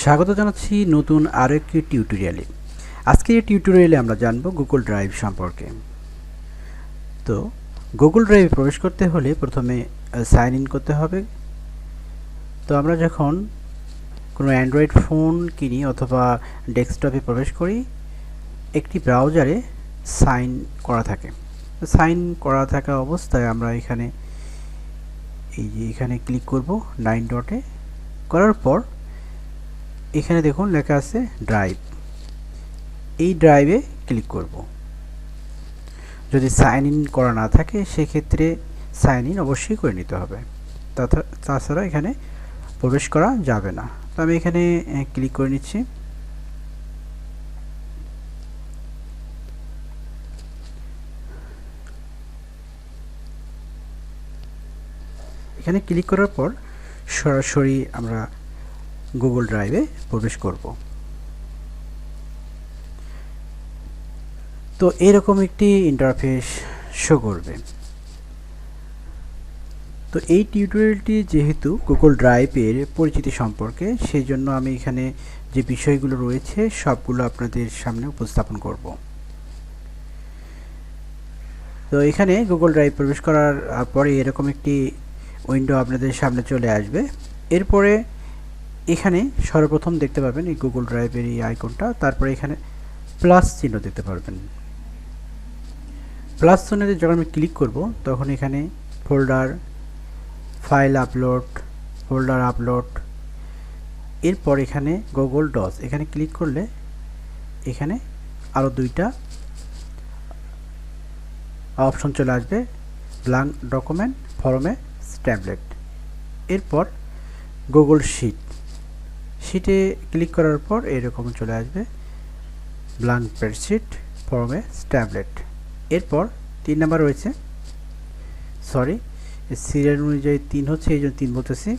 স্বাগত জানাচ্ছি নতুন আরও একটি টিউটোরিয়ালে। আজকের এই টিউটোরিয়ালে আমরা জানব গুগল ড্রাইভ সম্পর্কে। তো গুগল ড্রাইভে প্রবেশ করতে হলে প্রথমে সাইন ইন করতে হবে। তো আমরা যখন কোনো অ্যান্ড্রয়েড ফোন কিনি অথবা ডেস্কটপে প্রবেশ করি, একটি ব্রাউজারে সাইন করা থাকে। সাইন করা থাকা অবস্থায় আমরা এখানে এখানে ক্লিক করব 9 ডটে। করার পর এখানে দেখুন লেখা আছে ড্রাইভ। এই ড্রাইভে ক্লিক করব। যদি সাইন ইন করা না থাকে সেক্ষেত্রে সাইন ইন অবশ্যই করে নিতে হবে, তাছাড়া এখানে প্রবেশ করা যাবে না। তো আমি এখানে ক্লিক করে নিচ্ছি। এখানে ক্লিক করার পর সরাসরি আমরা গুগল ড্রাইভে প্রবেশ করব। তো এরকম একটি ইন্টারফেস শো করবে। তো এই টিউটোরিয়ালটি যেহেতু গুগল ড্রাইভের পরিচিতি সম্পর্কে, সেই জন্য আমি এখানে যে বিষয়গুলো রয়েছে সবগুলো আপনাদের সামনে উপস্থাপন করব। তো এখানে গুগল ড্রাইভ প্রবেশ করার পরে এরকম একটি উইন্ডো আপনাদের সামনে চলে আসবে। এরপরে এখানে সর্বপ্রথম দেখতে পাবেন এই গুগল ড্রাইভের এই আইকনটা, তারপরে এখানে প্লাস চিহ্ন দেখতে পারবেন। প্লাস চিহ্নতে যখন আমি ক্লিক করব তখন এখানে folder, file upload, folder upload, এরপর এখানে গুগল ডস এখানে ক্লিক করলে এখানে আরও দুইটা অপশন চলে আসবে, ব্ল্যাঙ্ক ডকুমেন্ট, ফরমে, ট্যাবলেট। এরপর গুগল শিটে ক্লিক করার পর এরকম চলে আসবে ব্ল্যাঙ্ক স্প্রেডশিট, ফরমে, ট্যাবলেট। এরপর 3 নাম্বার রয়েছে, সিরিয়াল অনুযায়ী 3 হচ্ছে, এই জন্য 3 বলতেছি,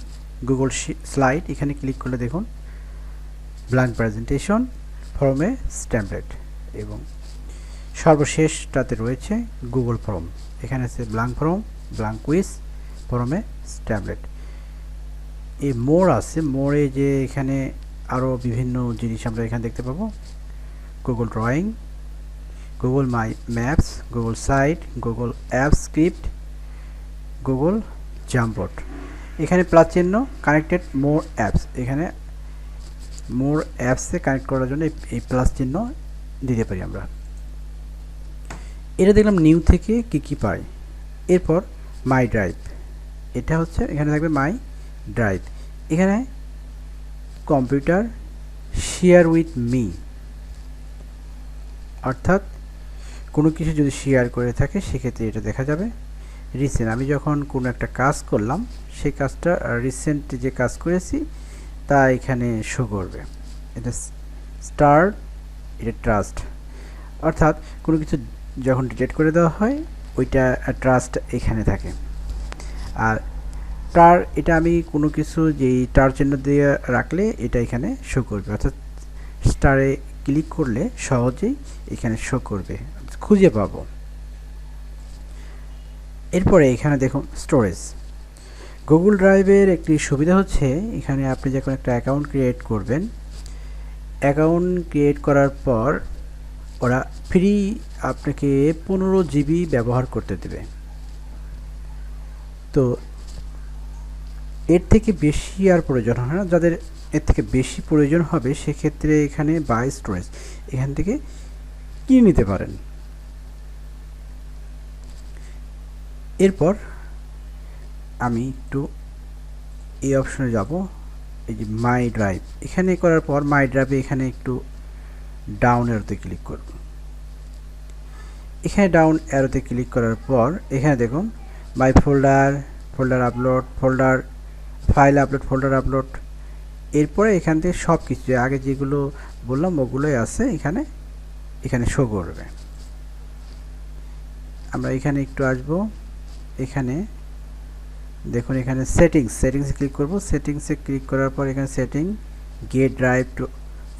গুগল স্লাইড। এখানে ক্লিক করলে দেখুন ব্ল্যাঙ্ক প্রেজেন্টেশন, ফরমে, ট্যাবলেট, এবং সর্বশেষটাতে রয়েছে গুগল ফর্ম। এখানে আছে ব্ল্যাঙ্ক ফর্ম, ব্ল্যাঙ্ক কুইজ, ফরমে, ট্যাবলেট। এই মোর আছে, মোরে যে এখানে আরও বিভিন্ন জিনিস আমরা এখানে দেখতে পাবো, Google drawing, Google my maps, Google site, Google app script, Google Jamboard. এখানে প্লাস চিহ্ন, কানেক্টেড মোর অ্যাপস, এখানে মোর অ্যাপসে কানেক্ট করার জন্য এই প্লাস চিহ্ন দিতে পারি আমরা। এটা দেখলাম নিউ থেকে কি পাই। এরপর মাই ড্রাইভ, এটা হচ্ছে এখানে থাকবে মাই ড্রাইভ। এখানে কম্পিউটার শেয়ার উইথ মি, অর্থাৎ কোনো কিছু যদি শেয়ার করে থাকে সেক্ষেত্রে এটা দেখা যাবে। রিসেন্ট, আমি যখন কোনো একটা কাজ করলাম সেই কাজটা রিসেন্ট যে কাজ করেছি তা এখানে শো করবে। এটা স্টার, এটা ট্রাস্ট, অর্থাৎ কোনো কিছু যখন ডিলিট করে দেওয়া হয় ওইটা ট্রাস্ট এখানে থাকে। আর টার, এটা আমি কোনো কিছু যেই টার চিহ্ন দিয়ে রাখলে এটা এখানে শো করবে, অর্থাৎ স্টারে ক্লিক করলে সহজেই এখানে শো করবে, খুঁজে পাবো। এরপরে এখানে দেখুন স্টোরেজ। গুগল ড্রাইভের একটি সুবিধা হচ্ছে এখানে আপনি যখন একটা অ্যাকাউন্ট ক্রিয়েট করবেন, অ্যাকাউন্ট ক্রিয়েট করার পর ওরা ফ্রি আপনাকে 15 জিবি ব্যবহার করতে দেবে। তো এর থেকে বেশি আর প্রয়োজন হয় না। যাদের এর থেকে বেশি প্রয়োজন হবে সেক্ষেত্রে এখানে বাই স্টোরেজ এখান থেকে কিনে নিতে পারেন। এরপর আমি একটু এই অপশনে যাব, এই যে মাই ড্রাইভ, এখানে করার পর মাই ড্রাইভে এখানে একটু ডাউন অ্যারোতে ক্লিক করব। এখানে ডাউন অ্যারোতে ক্লিক করার পর এখানে দেখুন my folder, folder upload, folder, file upload, folder upload. এরপরে এখান থেকে সব কিছু আগে যেগুলো বললাম ওগুলোই আছে এখানে শো করবে। আমরা এখানে একটু আসব, এখানে দেখুন এখানে সেটিংসে ক্লিক করব। সেটিংসে ক্লিক করার পর এখানে setting, get drive to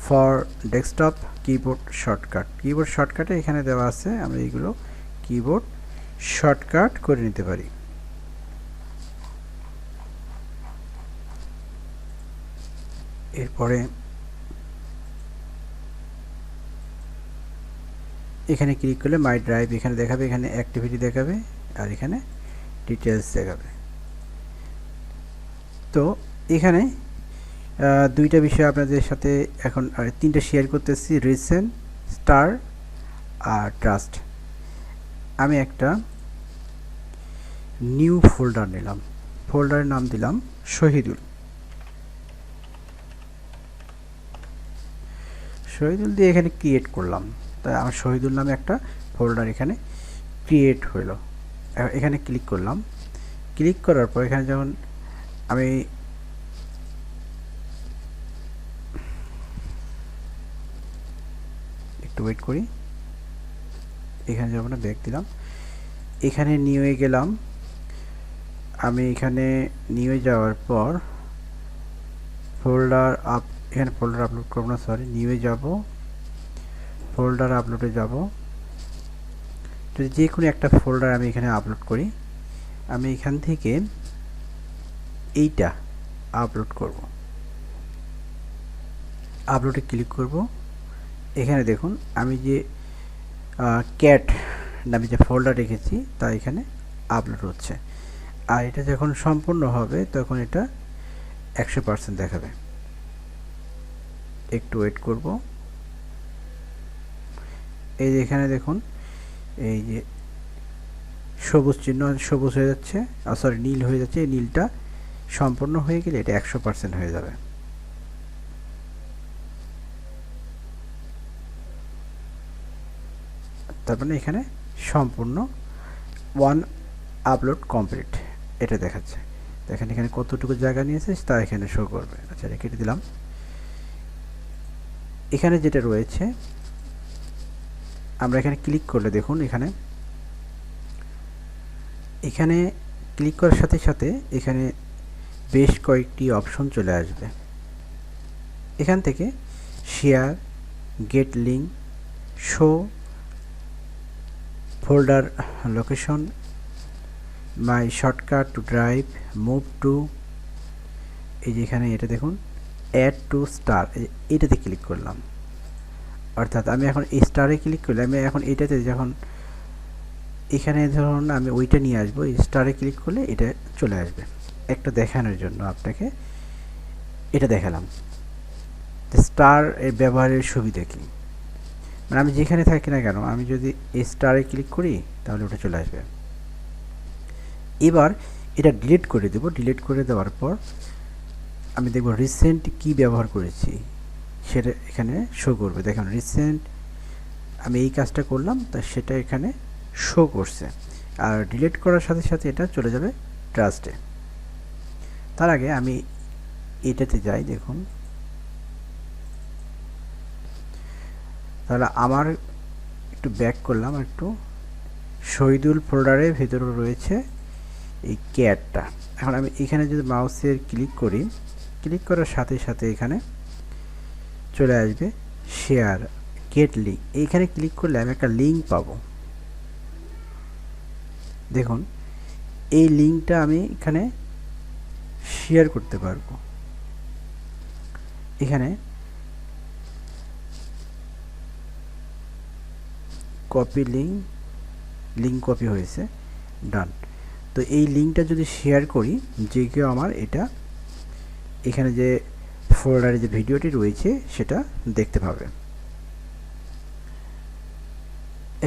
for desktop, keyboard শর্টকাটে এখানে দেওয়া আছে, আমরা এইগুলো কিবোর্ড শর্টকাট করে নিতে পারি। এরপরে এখানে ক্লিক করলে মাই ড্রাইভ এখানে দেখাবে, এখানে অ্যাক্টিভিটি দেখাবে আর এখানে ডিটেলস দেখাবে। তো এখানে দুইটা বিষয় আপনাদের সাথে এখন তিনটা শেয়ার করতেছি, রিসেন্ট, স্টার আর ট্রাস্ট। আমি একটা নিউ ফোল্ডার নিলাম, ফোল্ডারের নাম দিলাম শহীদুল দিয়ে এখানে ক্রিয়েট করলাম। তাই আমার শহীদুল নামে একটা ফোল্ডার এখানে ক্রিয়েট হলো। এখানে ক্লিক করলাম, ক্লিক করার পর এখানে যখন আমি একটু ওয়েট করি, এখানে যখন ব্যাক দিলাম, এখানে নিউয়ে গেলাম। আমি এখানে নিউয়ে যাওয়ার পর এখানে ফোল্ডার আপলোড করব না, সরি, নিউয়ে যাব, ফোল্ডার আপলোডে যাব। যদি যে কোনো একটা ফোল্ডার আমি এখানে আপলোড করি, আমি এখান থেকে এইটা আপলোড করব, আপলোডে ক্লিক করব। এখানে দেখুন আমি যে ক্যাট নামে যে ফোল্ডার রেখেছি তা এখানে আপলোড হচ্ছে। আর এটা যখন সম্পূর্ণ হবে তখন এটা 100% দেখাবে। একটু ওয়েট করব। এই যে এখানে দেখুন এই যে সবুজ চিহ্ন, সবুজ হয়ে যাচ্ছে, সরি নীল হয়ে যাচ্ছে। এই নীলটা সম্পূর্ণ হয়ে গেলে এটা 100% হয়ে যাবে। তার মানে এখানে সম্পূর্ণ ওয়ান আপলোড কমপ্লিট এটা দেখাচ্ছে। দেখেন এখানে কতটুকু জায়গা নিয়েছে তা এখানে শো করবে। আচ্ছা, এটা কেটে দিলাম। এখানে যেটা রয়েছে আমরা এখানে ক্লিক করলে দেখুন এখানে ক্লিক করার সাথে সাথে এখানে বেশ কয়েকটি অপশন চলে আসবে। এখান থেকে share, gate link, show folder location, my shortcut to drive, move to, এই যে এখানে এটা দেখুন অ্যাড টু স্টার, এটাতে ক্লিক করলাম। অর্থাৎ আমি এখন এই স্টারে ক্লিক করলে আমি এখন এটাতে যখন এখানে ধরুন আমি ওইটা নিয়ে আসবো, এই স্টারে ক্লিক করলে এটা চলে আসবে। একটা দেখানোর জন্য আপনাকে এটা দেখালাম স্টার এর ব্যবহারের সুবিধা কি। মানে আমি যেখানে থাকি না কেন আমি যদি এই স্টারে ক্লিক করি তাহলে ওটা চলে আসবে। এবার এটা ডিলিট করে দেব। ডিলিট করে দেওয়ার পর আমি দেখব রিসেন্ট কি ব্যবহার করেছি সেটা এখানে শো করবে। দেখুন রিসেন্ট আমি এই কাজটা করলাম তা সেটা এখানে শো করছে। আর ডিলিট করার সাথে সাথে এটা চলে যাবে ট্রাস্টে। তার আগে আমি এটাতে যাই, দেখুন তাহলে আমার একটু ব্যাক করলাম, একটু শহীদুল ফোল্ডারের ভিতরে রয়েছে এই ক্যাটটা। এখন আমি এখানে যদি মাউসের ক্লিক করি, ক্লিক করার সাথে সাথে এখানে চলে আসবে শেয়ার, গেট লিঙ্ক। এইখানে ক্লিক করলে আমি একটা লিঙ্ক পাবো। দেখুন এই লিঙ্কটা আমি এখানে শেয়ার করতে পারবো। এখানে কপি লিঙ্ক কপি হয়েছে, ডান। তো এই লিঙ্কটা যদি শেয়ার করি যে কেউ আমার এটা এখানে যে ফোল্ডারে যে ভিডিওটি রয়েছে সেটা দেখতে পাবে।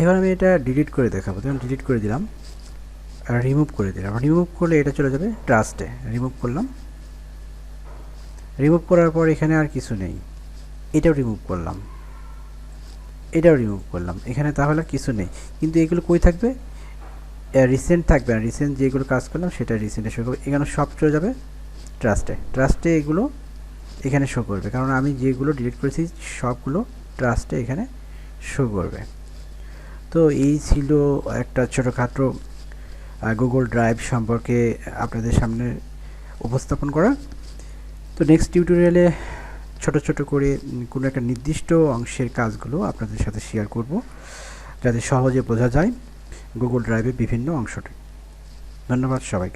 এবার আমি এটা ডিলিট করে দেখাবো। তখন ডিলিট করে দিলাম আর রিমুভ করে দিলাম। রিমুভ করলে এটা চলে যাবে ট্রাস্টে। রিমুভ করলাম। রিমুভ করার পর এখানে আর কিছু নেই। এটাও রিমুভ করলাম, এটাও রিমুভ করলাম। এখানে তাহলে কিছু নেই, কিন্তু এগুলো কই থাকবে? রিসেন্ট থাকবে না। রিসেন্ট যেগুলো কাজ করলাম সেটা রিসেন্টে শো করবে। এখানে সব চলে যাবে ট্রাস্টে এগুলো এখানে শো করবে, কারণ আমি যেগুলো ডিলিট করেছি সবগুলো ট্রাস্টে এখানে শো করবে। তো এই ছিল একটা ছোটোখাটো গুগল ড্রাইভ সম্পর্কে আপনাদের সামনে উপস্থাপন করা। তো নেক্সট টিউটোরিয়ালে ছোট ছোট করে কোনো একটা নির্দিষ্ট অংশের কাজগুলো আপনাদের সাথে শেয়ার করব, যাতে সহজে বোঝা যায় গুগল ড্রাইভের বিভিন্ন অংশটি। ধন্যবাদ সবাইকে।